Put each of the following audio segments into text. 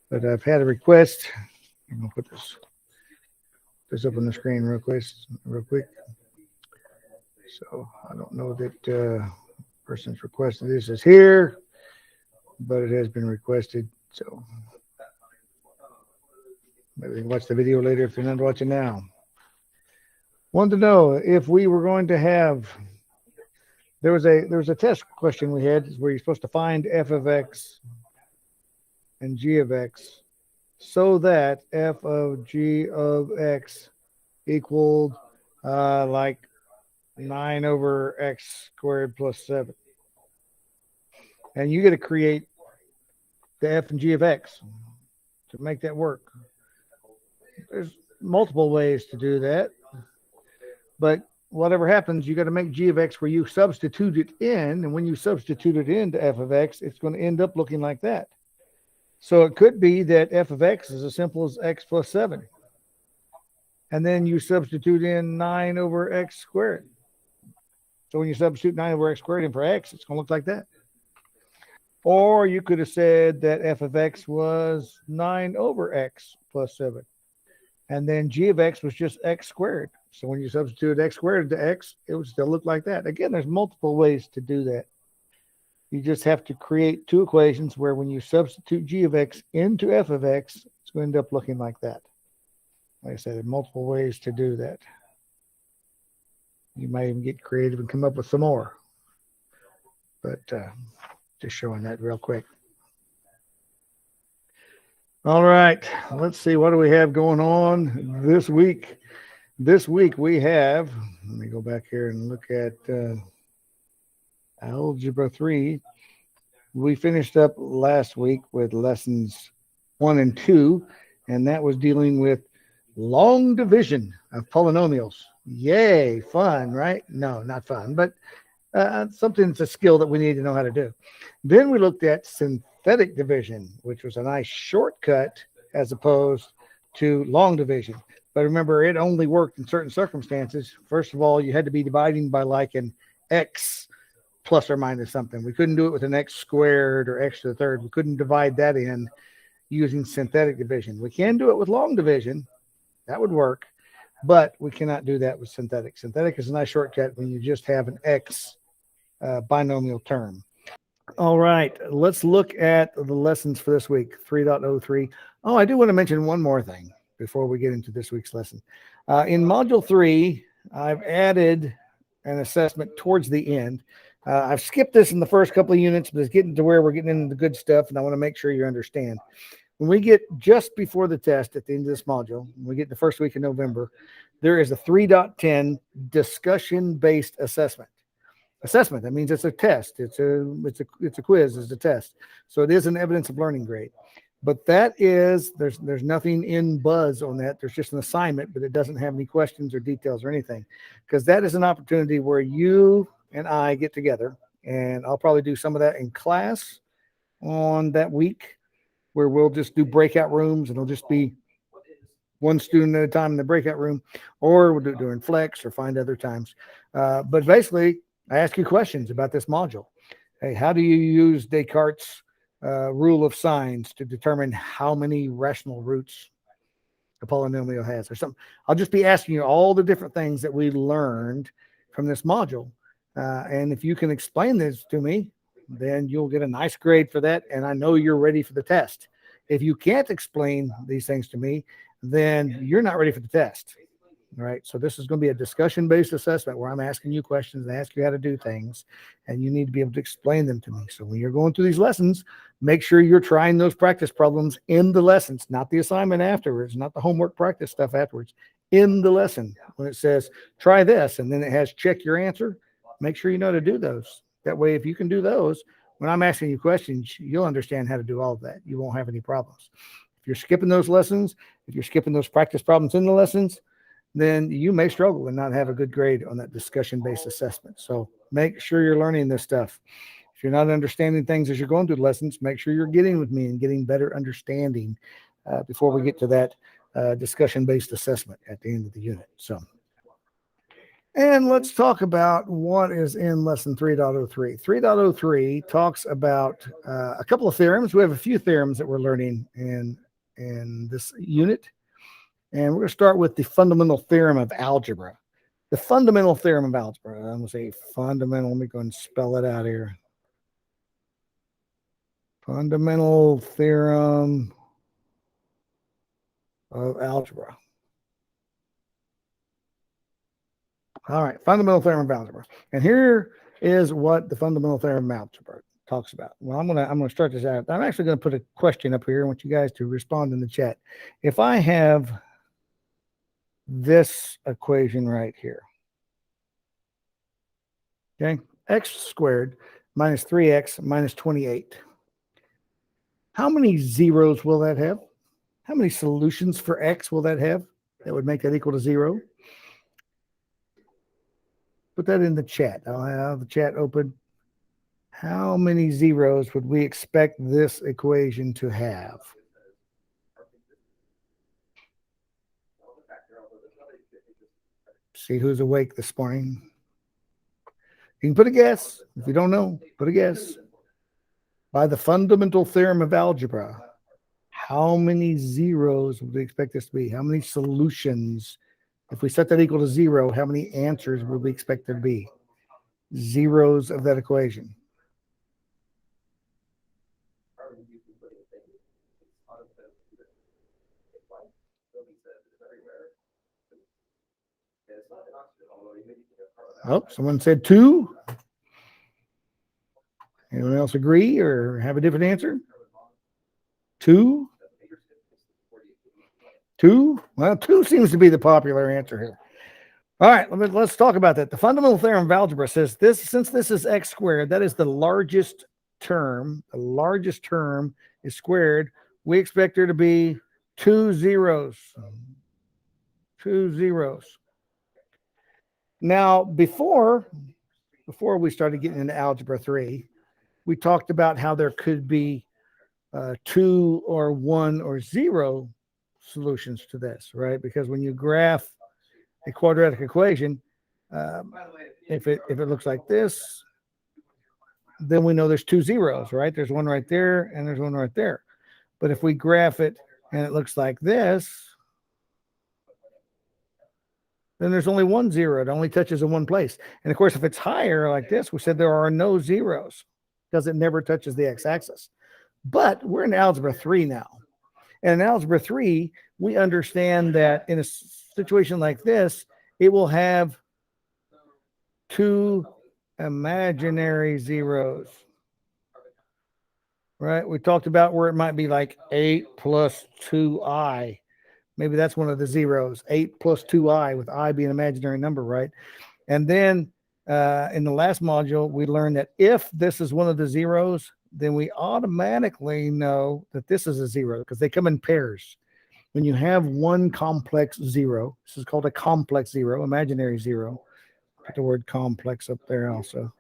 But I've had a request. I'm going to put this up on the screen real quick. So I don't know that person's requested this is here, but it has been requested. So maybe they can watch the video later if they're not watching now. Wanted to know if we were going to have. There was a test question we had where you're supposed to find f of x and g of x so that f of g of x equaled like 9 over x squared plus 7. And you got to create the f and g of x to make that work. There's multiple ways to do that. But whatever happens, you got to make g of x where you substitute it in. And when you substitute it into f of x, it's going to end up looking like that. So it could be that f of x is as simple as x plus 7. And then you substitute in 9 over x squared. So when you substitute 9 over x squared in for x, it's going to look like that. Or you could have said that f of x was 9 over x plus 7. And then g of x was just x squared. So when you substitute x squared into x, it would still look like that. Again, there's multiple ways to do that. You just have to create two equations where when you substitute g of x into f of x, it's going to end up looking like that. Like I said, there are multiple ways to do that. You might even get creative and come up with some more. But just showing that real quick. All right, let's see, what do we have going on this week? This week we have, let me go back here and look at Algebra 3. We finished up last week with lessons 1 and 2, and that was dealing with long division of polynomials. Yay, fun, right? No, not fun, but something that's a skill that we need to know how to do. Then we looked at synthetic division, which was a nice shortcut as opposed to long division. But remember, it only worked in certain circumstances. First of all, you had to be dividing by like an x plus or minus something. We couldn't do it with an x squared or x to the third. We couldn't divide that in using synthetic division. We can do it with long division. That would work. But we cannot do that with synthetic. Synthetic is a nice shortcut when you just have an x binomial term. All right, let's look at the lessons for this week, 3.03. Oh, I do want to mention one more thing before we get into this week's lesson. In Module 3, I've added an assessment towards the end. I've skipped this in the first couple of units, but it's getting to where we're getting into the good stuff, and I want to make sure you understand. When we get just before the test at the end of this module, when we get the first week of November, there is a 3.10 discussion-based assessment. Assessment, that means it's a test. It's a quiz, it's a test. So it is an evidence of learning grade. But that is, there's nothing in Buzz on that. There's just an assignment, but it doesn't have any questions or details or anything. Because that is an opportunity where you and I get together, and I'll probably do some of that in class on that week, where we'll just do breakout rooms, and it'll just be one student at a time in the breakout room, or we'll do it during flex or find other times. But basically, I ask you questions about this module. Hey, how do you use Descartes' rule of signs to determine how many rational roots a polynomial has or something? I'll just be asking you all the different things that we learned from this module. And if you can explain this to me, then you'll get a nice grade for that. And I know you're ready for the test. If you can't explain these things to me, then you're not ready for the test. All right. So this is going to be a discussion-based assessment where I'm asking you questions and ask you how to do things, and you need to be able to explain them to me. So when you're going through these lessons, make sure you're trying those practice problems in the lessons, not the assignment afterwards, not the homework practice stuff afterwards. In the lesson, when it says try this, and then it has check your answer, make sure you know how to do those. That way, if you can do those, when I'm asking you questions, you'll understand how to do all of that. You won't have any problems. If you're skipping those lessons, if you're skipping those practice problems in the lessons, then you may struggle and not have a good grade on that discussion-based assessment. So make sure you're learning this stuff. If you're not understanding things as you're going through the lessons, make sure you're getting with me and getting better understanding before we get to that discussion-based assessment at the end of the unit. So And let's talk about what is in lesson 3.03. 3.03 talks about a couple of theorems. We have a few theorems that we're learning in this unit. And we're going to start with the fundamental theorem of algebra. The fundamental theorem of algebra. I'm going to say fundamental. Let me go and spell it out here. Fundamental theorem of algebra. All right, fundamental theorem of algebra. And here is what the fundamental theorem of algebra talks about. Well, I'm gonna start this out. I'm actually gonna put a question up here. I want you guys to respond in the chat. If I have this equation right here, okay, x squared minus 3x minus 28. How many zeros will that have? How many solutions for x will that have? That would make that equal to 0. Put that in the chat. I'll have the chat open. How many zeros would we expect this equation to have? See who's awake this morning. You can put a guess. If you don't know, put a guess. By the fundamental theorem of algebra, how many zeros would we expect this to be? How many solutions? If we set that equal to 0, how many answers would we expect there to be? Zeros of that equation. Oh, someone said 2. Anyone else agree or have a different answer? 2? 2? Well, 2 seems to be the popular answer here. All right, let's talk about that. The fundamental theorem of algebra says this, since this is x squared, that is the largest term. The largest term is squared. We expect there to be 2 zeros. 2 zeros. Now, before we started getting into Algebra 3, we talked about how there could be 2 or 1 or 0 solutions to this, right? Because when you graph a quadratic equation, if it looks like this, then we know there's 2 zeros, right? There's one right there and there's one right there. But if we graph it and it looks like this, then there's only 1 0. It only touches in one place. And of course, if it's higher like this, we said there are no zeros because it never touches the x-axis. But we're in Algebra 3 now. And in Algebra 3, we understand that in a situation like this, it will have 2 imaginary zeros. Right? We talked about where it might be like 8 plus 2i. Maybe that's one of the zeros, 8 plus 2i, with I being an imaginary number, right? And then in the last module, we learned that if this is one of the zeros, then we automatically know that this is a 0 because they come in pairs. When you have one complex 0, this is called a complex 0, imaginary 0. Put the word complex up there also.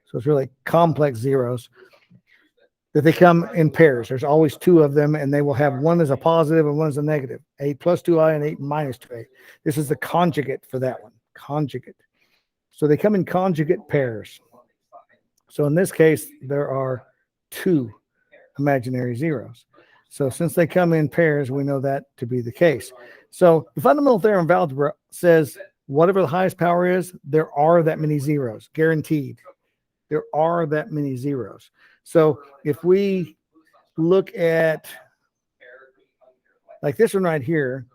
So it's really complex zeros that they come in pairs. There's always 2 of them, and they will have one as a positive and one as a negative. 8 plus 2i and 8 minus 2a. This is the conjugate for that one. Conjugate. So they come in conjugate pairs. So in this case, there are 2 imaginary zeros. So since they come in pairs, we know that to be the case. So the fundamental theorem of algebra says whatever the highest power is, there are that many zeros, guaranteed. There are that many zeros. So if we look at like this one right here,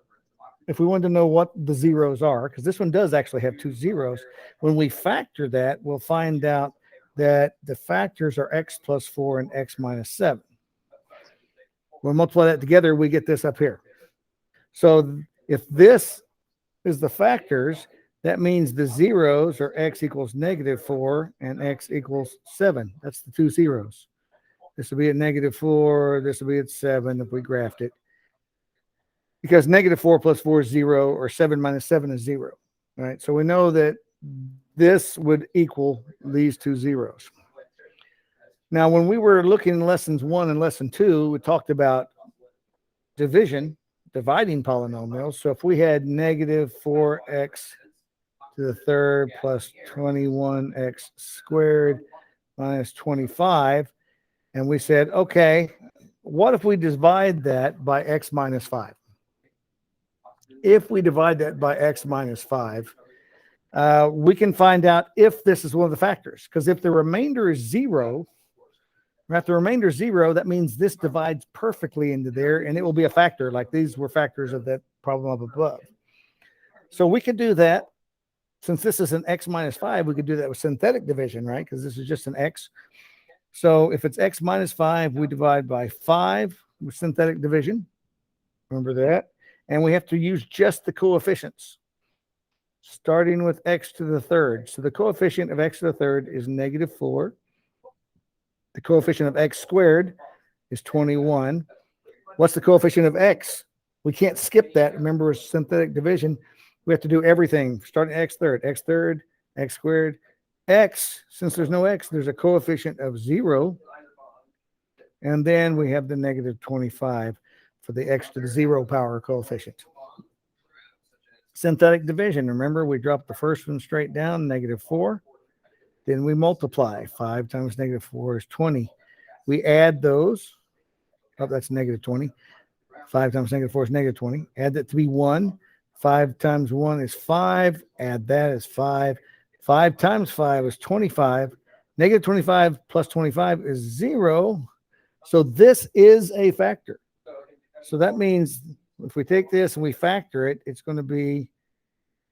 if we want to know what the zeros are, because this one does actually have 2 zeros, when we factor that, we'll find out that the factors are x plus 4 and x minus 7. We'll multiply that together, we get this up here. So if this is the factors, that means the zeros are x equals negative 4 and x equals 7. That's the 2 zeros. This will be at negative 4. This will be at 7 if we graphed it. Because negative 4 plus 4 is 0, or 7 minus 7 is 0. All right, so we know that this would equal these 2 zeros. Now, when we were looking in lessons 1 and lesson 2, we talked about division, dividing polynomials. So if we had negative 4x to the third plus 21x squared minus 25. And we said, okay, what if we divide that by x minus 5? If we divide that by x minus 5, we can find out if this is one of the factors. Because if the remainder is 0, if the remainder is 0, that means this divides perfectly into there, and it will be a factor, like these were factors of that problem up above. So we could do that. Since this is an x minus 5, we could do that with synthetic division, right? Because this is just an x. So if it's x minus 5, we divide by 5 with synthetic division. Remember that? And we have to use just the coefficients, starting with x to the third. So the coefficient of x to the third is negative 4. The coefficient of x squared is 21. What's the coefficient of x? We can't skip that. Remember, it's synthetic division. We have to do everything, starting x third, x squared. X, since there's no x, there's a coefficient of 0. And then we have the negative 25 for the x to the 0 power coefficient. Synthetic division, remember, we drop the first one straight down, negative 4. Then we multiply. 5 times negative 4 is 20. We add those. Oh, that's negative 20. 5 times negative 4 is negative 20. Add that to be 1. 5 times 1 is 5. Add that is 5. 5 times 5 is 25. Negative 25 plus 25 is 0. So this is a factor. So that means if we take this and we factor it, it's going to be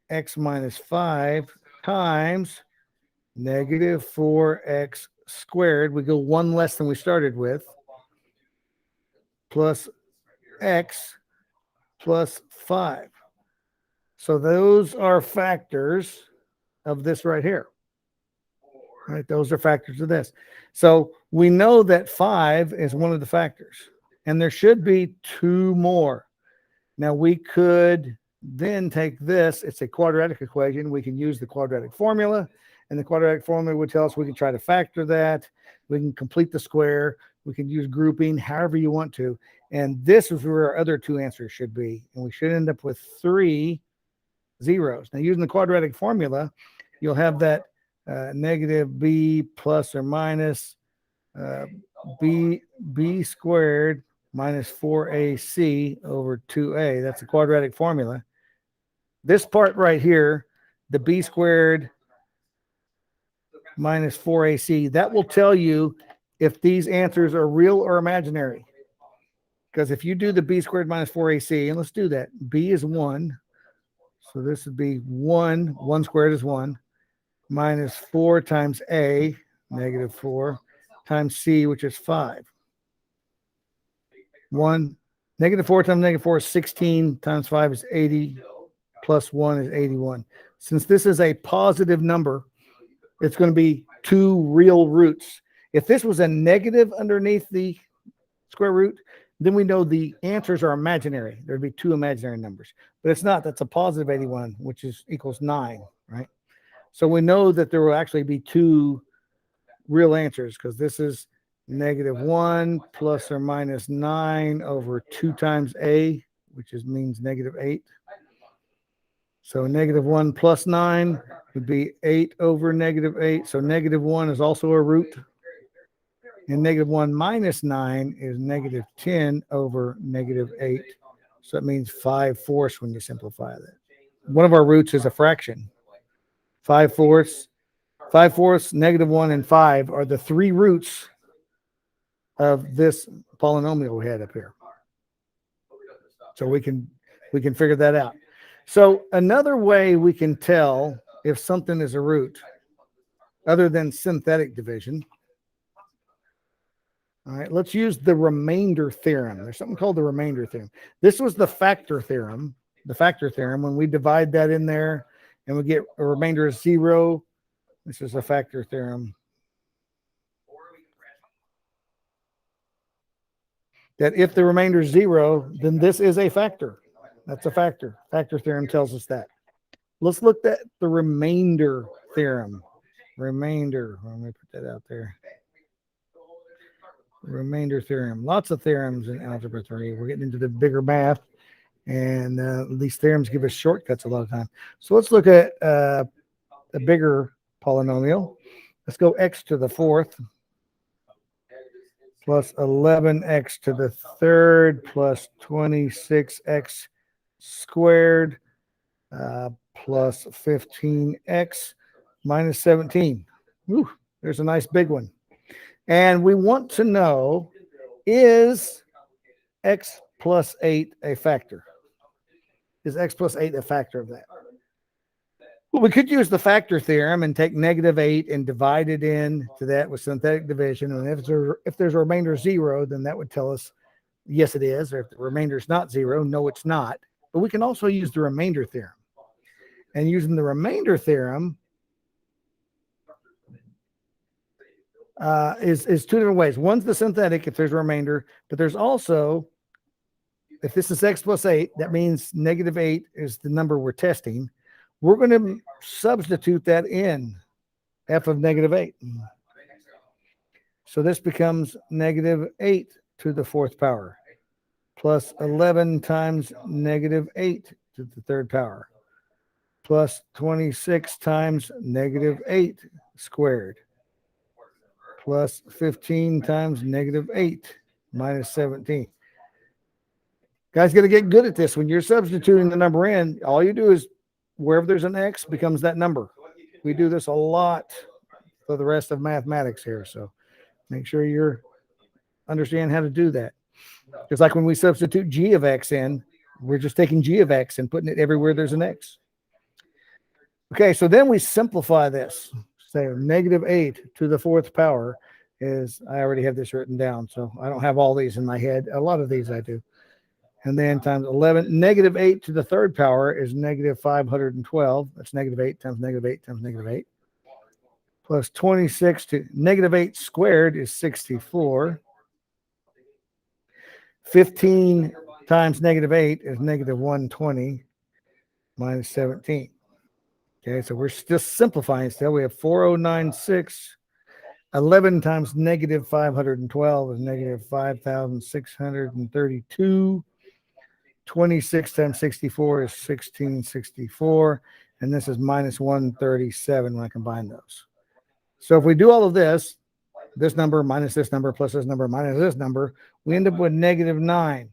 x minus 5 times negative 4x squared. We go 1 less than we started with, plus x plus 5. So those are factors of this right here. Right? Those are factors of this. So we know that 5 is one of the factors. And there should be 2 more. Now we could then take this. It's a quadratic equation. We can use the quadratic formula. And the quadratic formula would tell us we can try to factor that. We can complete the square. We can use grouping, however you want to. And this is where our other 2 answers should be. And we should end up with 3 zeros. Now, using the quadratic formula, you'll have that negative b plus or minus b squared minus 4ac over 2a. That's a quadratic formula. This part right here, the b squared minus 4ac, that will tell you if these answers are real or imaginary. Because if you do the b squared minus 4ac, and let's do that, b is 1. So this would be 1. 1 squared is 1. Minus 4 times a, negative 4, times c, which is 5. 1. Negative 4 times negative 4 is 16. Times 5 is 80. Plus 1 is 81. Since this is a positive number, it's going to be 2 real roots. If this was a negative underneath the square root, then we know the answers are imaginary. There'd be 2 imaginary numbers. But it's not. That's a positive 81, which is equals 9, right? So we know that there will actually be 2 real answers because this is negative 1 plus or minus 9 over 2 times a, which means negative 8. So negative 1 plus 9 would be 8 over negative 8. So negative 1 is also a root. And negative 1 minus 9 is negative 10 over negative 8. So that means 5/4 when you simplify that. One of our roots is a fraction. 5/4, 5/4, negative 1, and 5 are the 3 roots of this polynomial we had up here. So we can figure that out. So another way we can tell if something is a root, other than synthetic division. All right, let's use the remainder theorem. There's something called the remainder theorem. This was the factor theorem. The factor theorem, when we divide that in there and we get a remainder of 0, this is a factor theorem. That if the remainder is 0, then this is a factor. That's a factor. Factor theorem tells us that. Let's look at the remainder theorem. Remainder. Let me put that out there. Remainder theorem. Lots of theorems in Algebra 3. We're getting into the bigger math, and these theorems give us shortcuts a lot of time. So let's look at a bigger polynomial. Let's go x to the fourth plus 11x to the third plus 26x squared plus 15x minus 17. Whew, there's a nice big one. And we want to know, is x plus 8 a factor? Is x plus 8 a factor of that? Well, we could use the factor theorem and take -8 and divide it into that with synthetic division. And if there's a remainder 0, then that would tell us, yes, it is. Or if the remainder is not 0, no, it's not. But we can also use the remainder theorem. And using the remainder theorem is two different ways. One's the synthetic if there's a remainder, but there's also, if this is x plus 8, that means -8 is the number we're testing. We're going to substitute that in f of -8. So this becomes -8 to the fourth power plus 11 times -8 to the third power plus 26 times -8 squared plus 15 times -8 minus 17. Guys, got to get good at this. When you're substituting the number in, all you do is wherever there's an x becomes that number. We do this a lot for the rest of mathematics here. So make sure you're understand how to do that. Just like when we substitute g of x in, we're just taking g of x and putting it everywhere there's an x. Okay, so then we simplify this. Say -8 to the fourth power is, I already have this written down, so I don't have all these in my head. A lot of these I do. And then times 11, -8 to the third power is -512. That's -8 times -8 times -8. Plus 26 to -8 squared is 64. 15 times -8 is -120 minus 17. Okay, so we're just simplifying still. We have 4096. 11 times -512 is -5,632. 26 times 64 is 1664. And this is minus 137 when I combine those. So if we do all of this number minus this number plus this number minus this number, we end up with -9.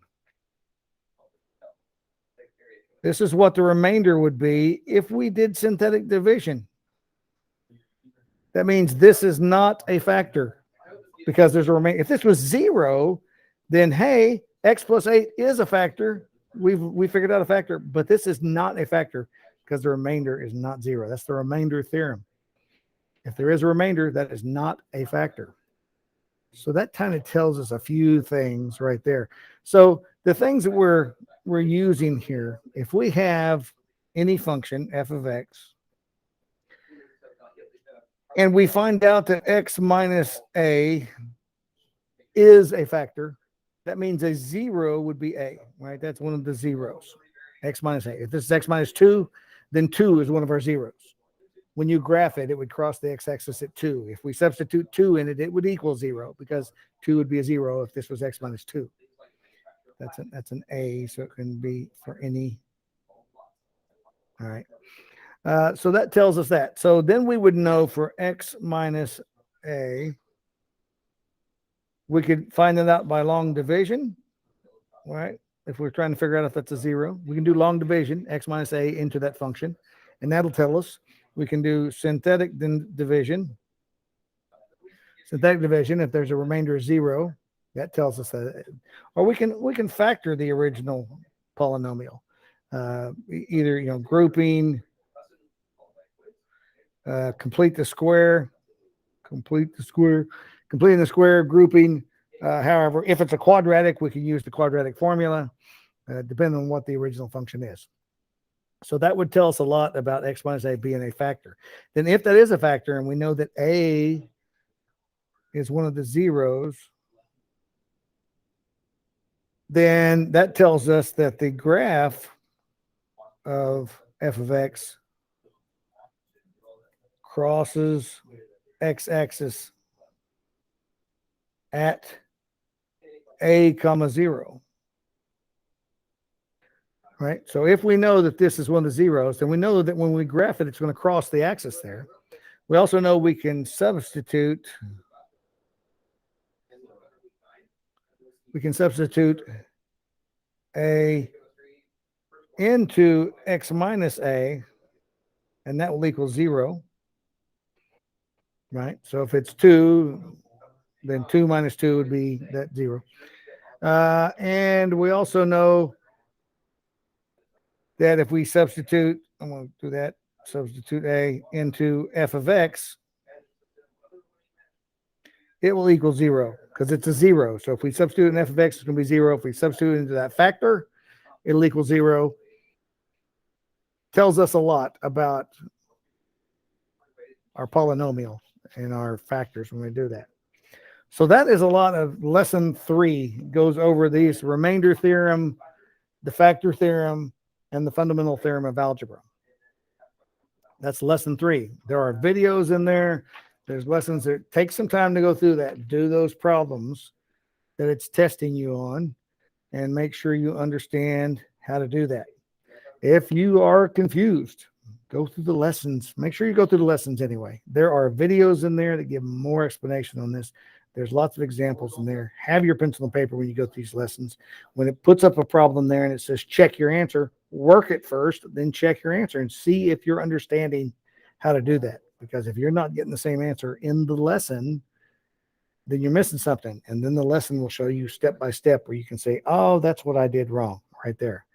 This is what the remainder would be if we did synthetic division. That means this is not a factor because there's a remainder. If this was 0, then hey, x plus 8 is a factor. We figured out a factor, but this is not a factor because the remainder is not 0. That's the remainder theorem. If there is a remainder, that is not a factor. So that kind of tells us a few things right there. So the things that we're using here, if we have any function, f of x, and we find out that x minus a is a factor, that means a 0 would be a, right? That's one of the zeros, x minus a. If this is x minus 2, then 2 is one of our zeros. When you graph it, it would cross the x-axis at 2. If we substitute 2 in it, it would equal 0 because 2 would be a 0 if this was x minus 2. That's an a, so it can be for any. All right. So that tells us that. So then we would know for x minus a, we could find that out by long division, right? If we're trying to figure out if that's a 0, we can do long division, x minus a into that function, and that'll tell us. We can do synthetic division. Synthetic division, if there's a remainder of 0, that tells us that. Or we can factor the original polynomial. Either grouping, completing the square, grouping. However, if it's a quadratic, we can use the quadratic formula, depending on what the original function is. So that would tell us a lot about x minus a being a factor. Then if that is a factor, and we know that a is one of the zeros, then that tells us that the graph of f of x crosses x-axis at a comma 0. right? So if we know that this is one of the zeros, then we know that when we graph it, it's going to cross the axis there. We also know we can substitute. We can substitute a into x minus a, and that will equal 0, right? So if it's 2, then 2 minus 2 would be that 0. And we also know that if we substitute, I'm going to do that, substitute a into f of x, it will equal 0 because it's a 0. So if we substitute an f of x, it's going to be 0. If we substitute into that factor, it'll equal 0. Tells us a lot about our polynomial and our factors when we do that. So that is a lot of lesson 3. Goes over these remainder theorem, the factor theorem, and the fundamental theorem of algebra. That's lesson 3. There are videos in there. There's lessons that take some time to go through that. Do those problems that it's testing you on and make sure you understand how to do that. If you are confused, go through the lessons. Make sure you go through the lessons anyway. There are videos in there that give more explanation on this. There's lots of examples in there. Have your pencil and paper when you go through these lessons. When it puts up a problem there and it says check your answer, work it first, then check your answer and see if you're understanding how to do that. Because if you're not getting the same answer in the lesson, then you're missing something. And then the lesson will show you step by step where you can say, oh, that's what I did wrong right there.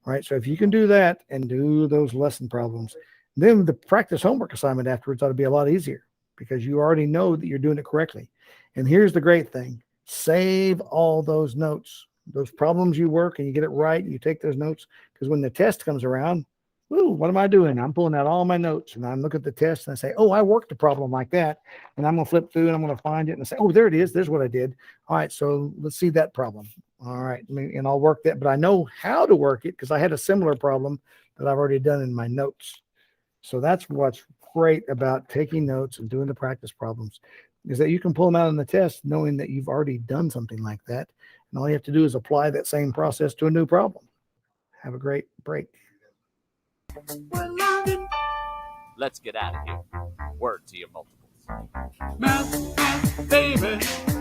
Right. So if you can do that and do those lesson problems, then the practice homework assignment afterwards ought to be a lot easier because you already know that you're doing it correctly. And here's the great thing. Save all those notes, those problems you work and you get it right. You take those notes because when the test comes around, woo, what am I doing? I'm pulling out all my notes and I'm looking at the test and I say, oh, I worked a problem like that. And I'm going to flip through and I'm going to find it and say, oh, there it is. There's what I did. All right. So let's see that problem. All right. And I'll work that, but I know how to work it because I had a similar problem that I've already done in my notes. So that's what's great about taking notes and doing the practice problems is that you can pull them out on the test knowing that you've already done something like that. And all you have to do is apply that same process to a new problem. Have a great break. Let's get out of here. Word to your multiples. Math, baby.